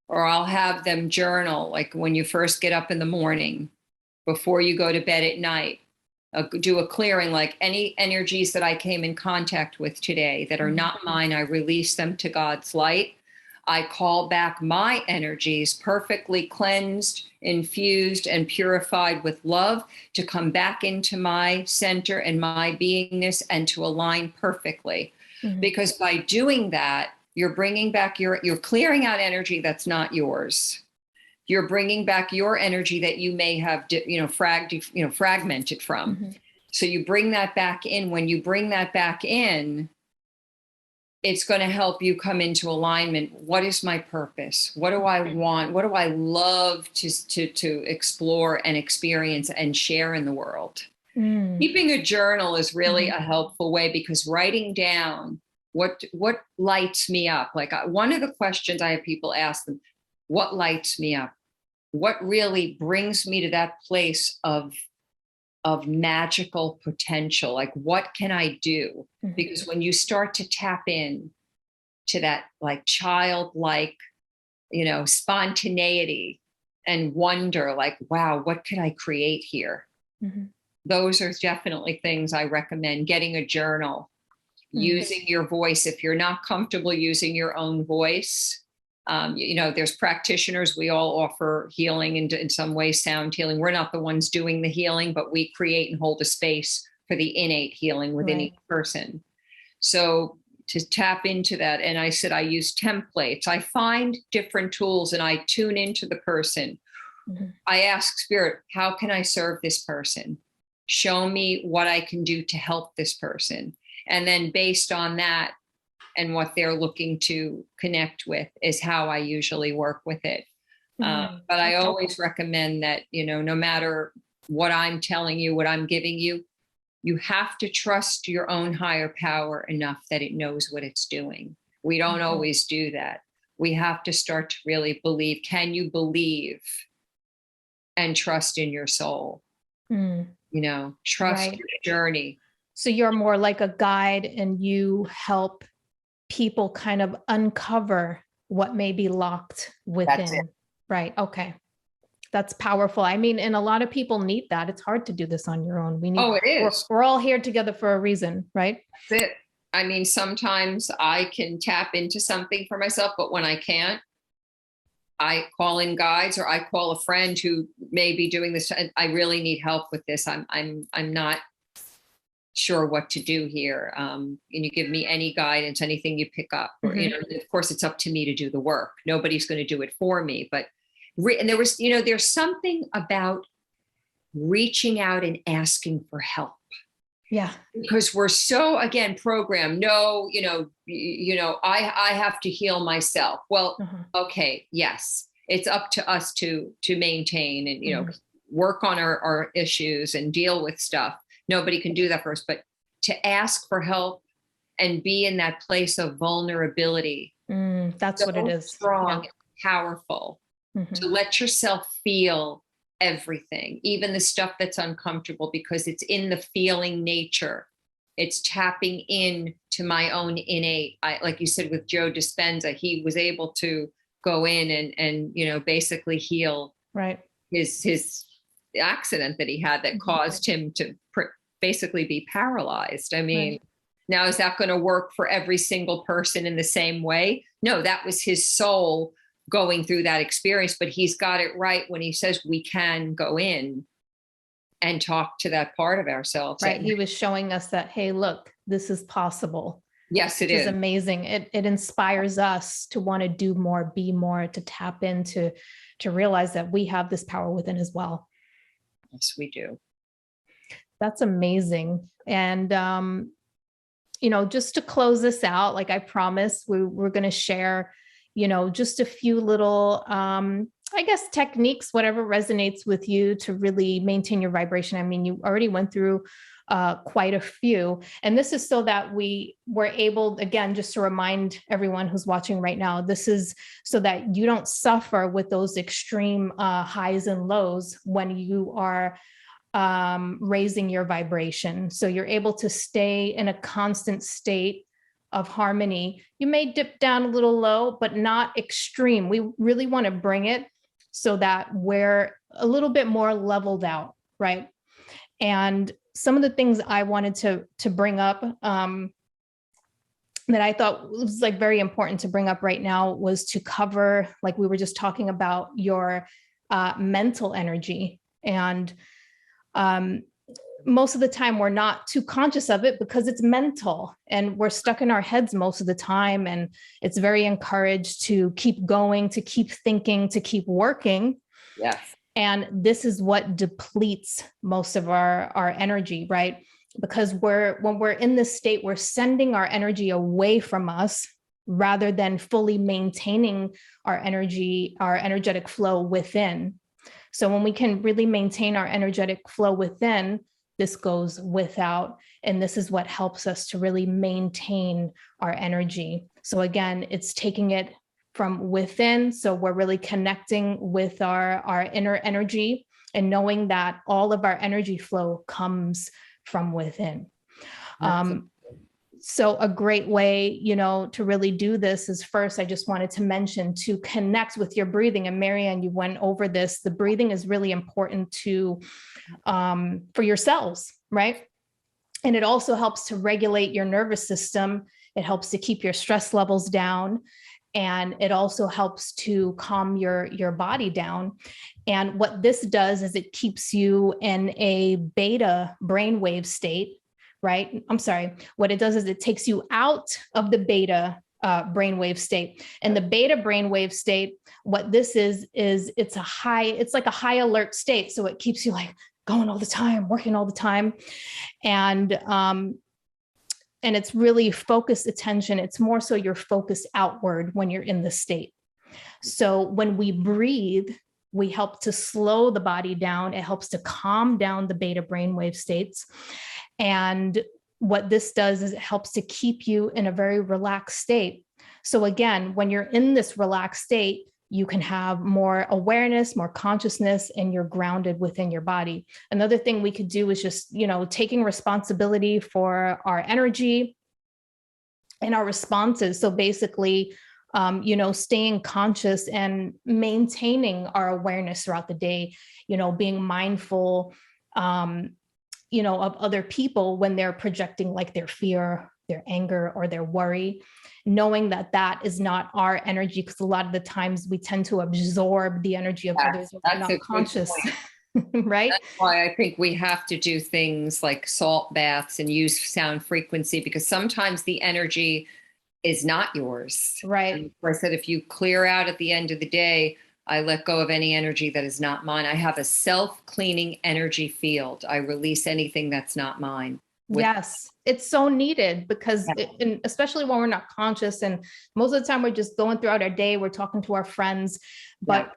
or I'll have them journal, like when you first get up in the morning, before you go to bed at night, do a clearing, like any energies that I came in contact with today that are not mine, I release them to God's light. I call back my energies perfectly cleansed, infused, and purified with love to come back into my center and my beingness and to align perfectly. Because by doing that, you're bringing back you're clearing out energy that's not yours. You're bringing back your energy that you may have, fragmented from. So you bring that back in. When you bring that back in, it's going to help you come into alignment. What is my purpose? What do I want? What do I love to explore and experience and share in the world? Keeping a journal is really a helpful way, because writing down what lights me up. Like one of the questions I have people ask them, what lights me up? What really brings me to that place of magical potential? Like, what can I do? Because when you start to tap in to that, like childlike, spontaneity and wonder, like, wow, what could I create here? Those are definitely things I recommend. Getting a journal, using your voice. If you're not comfortable using your own voice, there's practitioners. We all offer healing in some way, sound healing. We're not the ones doing the healing, but we create and hold a space for the innate healing within each person. So to tap into that, and I said I use templates. I find different tools and I tune into the person. I ask Spirit, how can I serve this person? Show me what I can do to help this person. And then based on that and what they're looking to connect with is how I usually work with it. But I always recommend that, you know, no matter what I'm telling you, what I'm giving you, you have to trust your own higher power enough that it knows what it's doing. We don't always do that. We have to start to really believe. Can you believe and trust in your soul? You know, trust your journey. So you're more like a guide and you help people kind of uncover what may be locked within. That's it. Right. Okay. That's powerful. I mean, and a lot of people need that. It's hard to do this on your own. We need, it is. We're all here together for a reason, right? That's it. I mean, sometimes I can tap into something for myself, but when I can't, I call in guides or I call a friend who may be doing this. I really need help with this. I'm not sure what to do here. And you give me any guidance, anything you pick up, or, you know, of course it's up to me to do the work. Nobody's going to do it for me, but and there was, you know, there's something about reaching out and asking for help. Yeah. Because we're so, again, programmed. No, I have to heal myself. Well, okay. Yes. It's up to us to maintain and, you know, work on our issues and deal with stuff. Nobody can do that for us, but to ask for help and be in that place of vulnerability. That's what it is. Strong, powerful. To let yourself feel everything, even the stuff that's uncomfortable, because it's in the feeling nature. It's tapping in to my own innate. Like you said with Joe Dispenza, he was able to go in and you know, basically heal his accident that he had that caused him to basically be paralyzed. I mean, now is that going to work for every single person in the same way? No, that was his soul going through that experience, but he's got it right when he says we can go in and talk to that part of ourselves. Right. He was showing us that, hey, look, this is possible. Yes, it is. It's amazing. It inspires us to want to do more, be more, to tap into, to realize that we have this power within as well. Yes, we do. That's amazing. And, you know, just to close this out, like I promised, we're going to share, you know, just a few little, I guess, techniques, whatever resonates with you to really maintain your vibration. I mean, you already went through quite a few, and this is so that we were able, again, just to remind everyone who's watching right now, this is so that you don't suffer with those extreme highs and lows when you are raising your vibration. So you're able to stay in a constant state of harmony. You may dip down a little low, but not extreme. We really want to bring it so that we're a little bit more leveled out, right? And some of the things I wanted to bring up that I thought was like very important to bring up right now was to cover, like we were just talking about, your mental energy. And most of the time we're not too conscious of it because it's mental and we're stuck in our heads most of the time. And it's very encouraged to keep going, to keep thinking, to keep working. Yes. And this is what depletes most of our energy, right? Because when we're in this state, we're sending our energy away from us rather than fully maintaining our energy, our energetic flow within. So when we can really maintain our energetic flow within, this goes without, and this is what helps us to really maintain our energy. So again, it's taking it from within. So we're really connecting with our inner energy and knowing that all of our energy flow comes from within. So a great way, you know, to really do this is, first, I just wanted to mention to connect with your breathing. And Marianne, you went over this. The breathing is really important for your cells, right? And it also helps to regulate your nervous system. It helps to keep your stress levels down. And it also helps to calm your body down. And what this does is it keeps you in a beta brainwave state, right? I'm sorry. What it does is it takes you out of the beta brainwave state. And the beta brainwave state, what this is it's like a high alert state. So it keeps you like going all the time, working all the time. And it's really focused attention. It's more so you're focused outward when you're in this state. So when we breathe, we help to slow the body down. It helps to calm down the beta brainwave states. And what this does is it helps to keep you in a very relaxed state. So again, when you're in this relaxed state, you can have more awareness, more consciousness, and you're grounded within your body. Another thing we could do is just, taking responsibility for our energy and our responses. So basically, staying conscious and maintaining our awareness throughout the day, being mindful, of other people when they're projecting like their fear, their anger, or their worry, knowing that that is not our energy, because a lot of the times we tend to absorb the energy of others when we're not conscious. Right? That's why I think we have to do things like salt baths and use sound frequency, because sometimes the energy is not yours. Right. And I said, if you clear out at the end of the day, I let go of any energy that is not mine. I have a self-cleaning energy field. I release anything that's not mine. Yes, it's so needed because especially when we're not conscious, and most of the time we're just going throughout our day, we're talking to our friends, but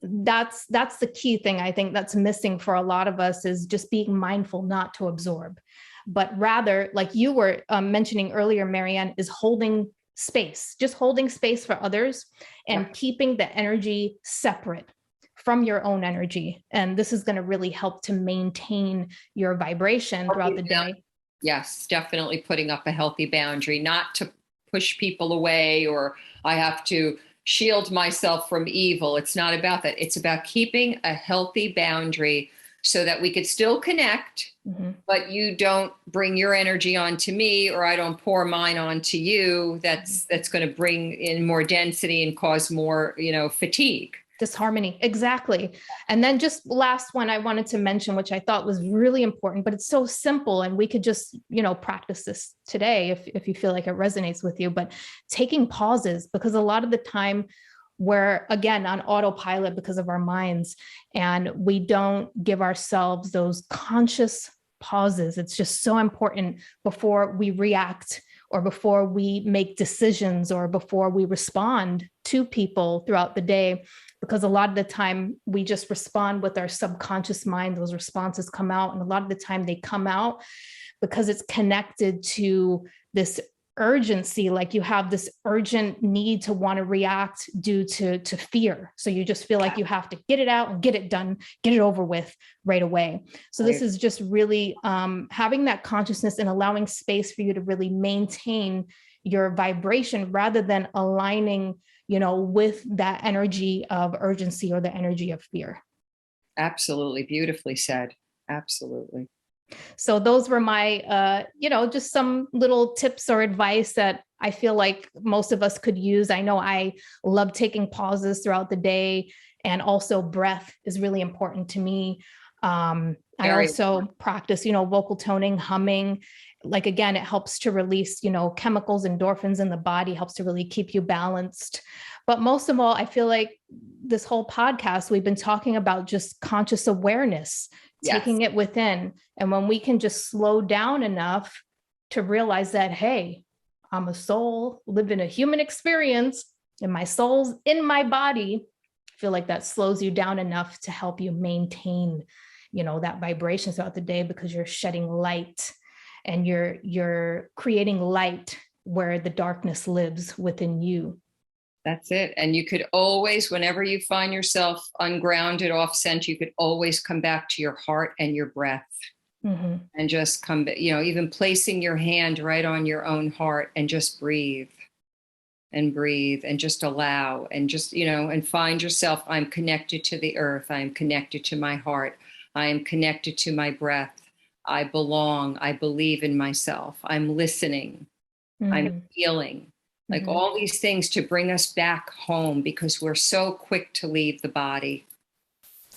that's the key thing I think that's missing for a lot of us, is just being mindful not to absorb, but rather, like you were mentioning earlier, Marianne, is holding space, just holding space for others and keeping the energy separate from your own energy. And this is going to really help to maintain your vibration throughout the day. Yes, definitely putting up a healthy boundary, not to push people away, or I have to shield myself from evil. It's not about that. It's about keeping a healthy boundary so that we could still connect, but you don't bring your energy onto me, or I don't pour mine onto you. That's going to bring in more density and cause more, fatigue. Disharmony. Exactly. And then just last one I wanted to mention, which I thought was really important, but it's so simple and we could just, practice this today if you feel like it resonates with you, but taking pauses, because a lot of the time we're, again, on autopilot because of our minds, and we don't give ourselves those conscious pauses. It's just so important before we react, or before we make decisions, or before we respond to people throughout the day. Because a lot of the time we just respond with our subconscious mind. Those responses come out. And a lot of the time they come out because it's connected to this urgency. Like you have this urgent need to want to react due to fear. So you just feel like you have to get it out and get it done, get it over with right away. So this is just really having that consciousness and allowing space for you to really maintain your vibration rather than aligning with that energy of urgency or the energy of fear. Absolutely. Beautifully said. Absolutely. So those were my, just some little tips or advice that I feel like most of us could use. I know I love taking pauses throughout the day, and also breath is really important to me. I also practice, vocal toning, humming. Like, again, it helps to release, chemicals, endorphins in the body, helps to really keep you balanced. But most of all, I feel like this whole podcast, we've been talking about just conscious awareness, taking it within. And when we can just slow down enough to realize that, hey, I'm a soul living a human experience and my soul's in my body, I feel like that slows you down enough to help you maintain, that vibration throughout the day, because you're shedding light and you're creating light where the darkness lives within you. That's it. And you could always, whenever you find yourself ungrounded, off scent, you could always come back to your heart and your breath, and just come, even placing your hand right on your own heart and just breathe and just allow, and just, and find yourself. I'm connected to the earth. I'm connected to my heart. I am connected to my breath. I belong. I believe in myself. I'm listening. I'm feeling. like all these things to bring us back home, because we're so quick to leave the body.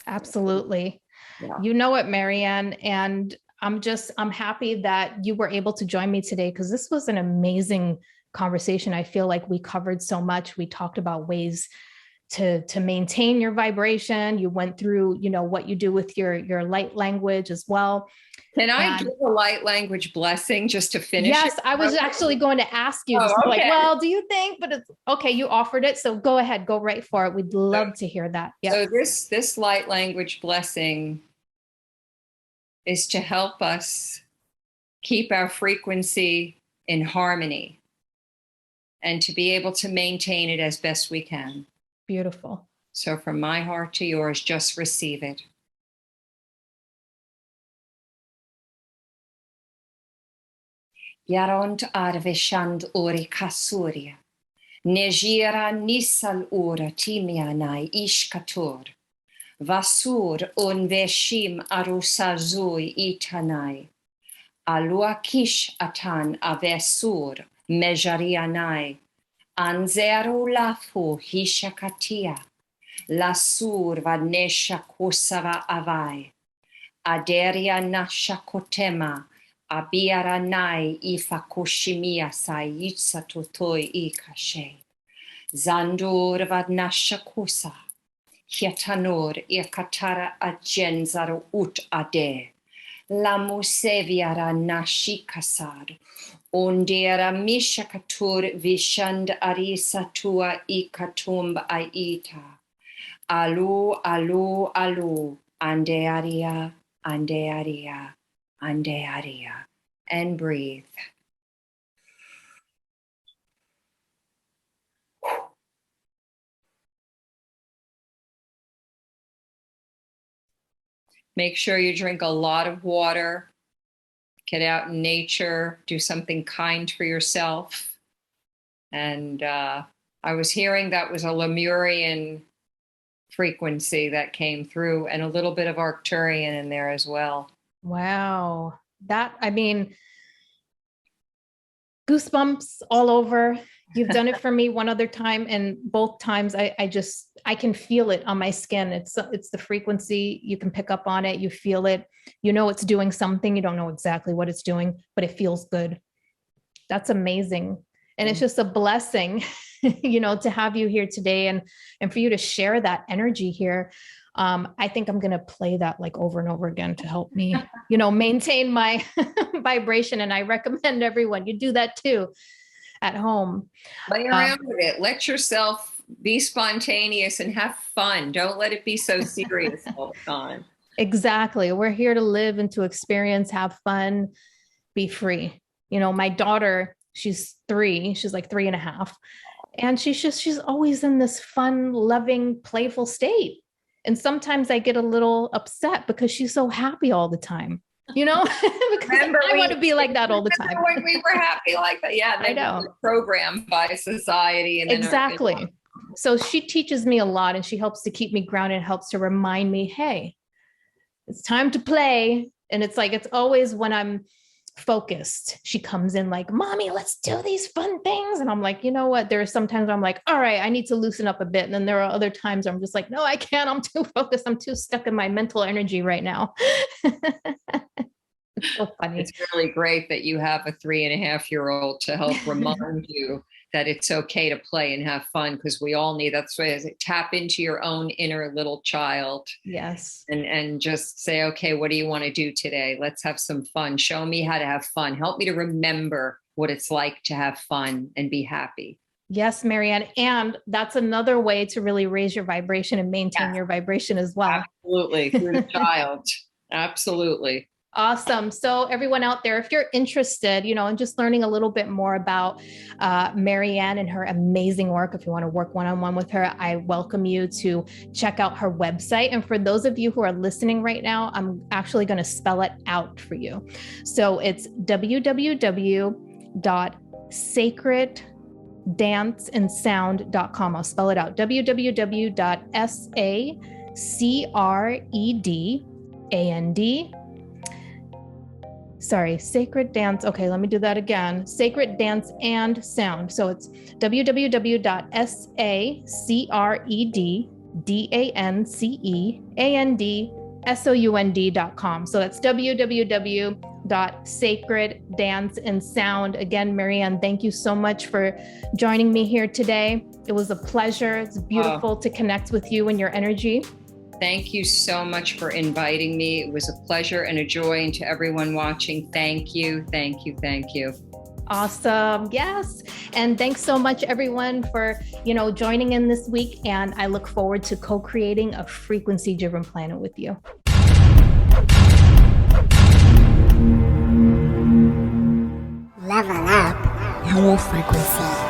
Absolutely. Yeah. You know it, Marianne. And I'm happy that you were able to join me today, because this was an amazing conversation. I feel like we covered so much. We talked about ways to maintain your vibration. You went through, what you do with your light language as well. Can I give a light language blessing just to finish? Yes, I was actually going to ask you. Like, well, do you think? But it's okay. You offered it, so go ahead, go right for it. We'd love to hear that. Yeah. So this light language blessing is to help us keep our frequency in harmony and to be able to maintain it as best we can. Beautiful. So from my heart to yours, just receive it. Yaront arveshand ori kasuria. Nejira nisal ura timianai ishkatur. Vasur on veshim arusazui itanai. Aluakish atan avesur mejarianai. Anzeru lafu hishakatia. Lasur vanesha kusava avai. Aderia nashakotema. Abiaranai ifakoshimia saitsa totoi ikashe. Zandur vadnashakusa. Hiatanur ikatara agenzaru ut ade. Lamuseviara nashikasar. Ondera mishakatur vishand arisa tua ikatumb aita. Alu, alu, alu. Andearia, andearia. Andearia, and breathe. Make sure you drink a lot of water, get out in nature, do something kind for yourself. And I was hearing that was a Lemurian frequency that came through, and a little bit of Arcturian in there as well. Wow. Goosebumps all over. You've done it for me one other time, and both times I can feel it on my skin. It's the frequency. You can pick up on it. You feel it. It's doing something. You don't know exactly what it's doing, but it feels good. That's amazing. And it's just a blessing, to have you here today and for you to share that energy here. I think I'm going to play that like over and over again to help me, maintain my vibration. And I recommend everyone, you do that too at home. Play around with it. Let yourself be spontaneous and have fun. Don't let it be so serious all the time. Exactly. We're here to live and to experience, have fun, be free. My daughter, she's 3, she's like 3.5. And she's always in this fun, loving, playful state. And sometimes I get a little upset because she's so happy all the time, because I want to be like that all the time. When we were happy like that. Yeah. I know. Programmed by society. And exactly. So she teaches me a lot, and she helps to keep me grounded, helps to remind me, hey, it's time to play. And it's always when I'm focused, she comes in like, mommy, let's do these fun things. And I'm like, you know what? There are some times I'm like, all right, I need to loosen up a bit. And then there are other times where I'm just like, no, I can't. I'm too focused. I'm too stuck in my mental energy right now. It's so funny. It's really great that you have a 3.5-year-old to help remind you that it's okay to play and have fun, because we all need, that's why tap into your own inner little child. Yes. And just say, okay, what do you want to do today? Let's have some fun. Show me how to have fun. Help me to remember what it's like to have fun and be happy. Yes, Marianne. And that's another way to really raise your vibration and maintain your vibration as well. Absolutely. Through the child. Absolutely. Awesome. So everyone out there, if you're interested, in just learning a little bit more about Marianne and her amazing work, if you want to work one-on-one with her, I welcome you to check out her website. And for those of you who are listening right now, I'm actually going to spell it out for you. So it's www.sacreddanceandsound.com. I'll spell it out. www.sacredand sorry, Sacred Dance. Okay, let me do that again. Sacred Dance and Sound. So it's www.sacreddanceandsound.com. So that's www.sacreddanceandsound. Again, Marianne, thank you so much for joining me here today. It was a pleasure. It's beautiful to connect with you and your energy. Thank you so much for inviting me. It was a pleasure and a joy. And to everyone watching, thank you, thank you, thank you. Awesome. Yes. And thanks so much, everyone, for, joining in this week. And I look forward to co-creating a frequency-driven planet with you. Level up your frequency.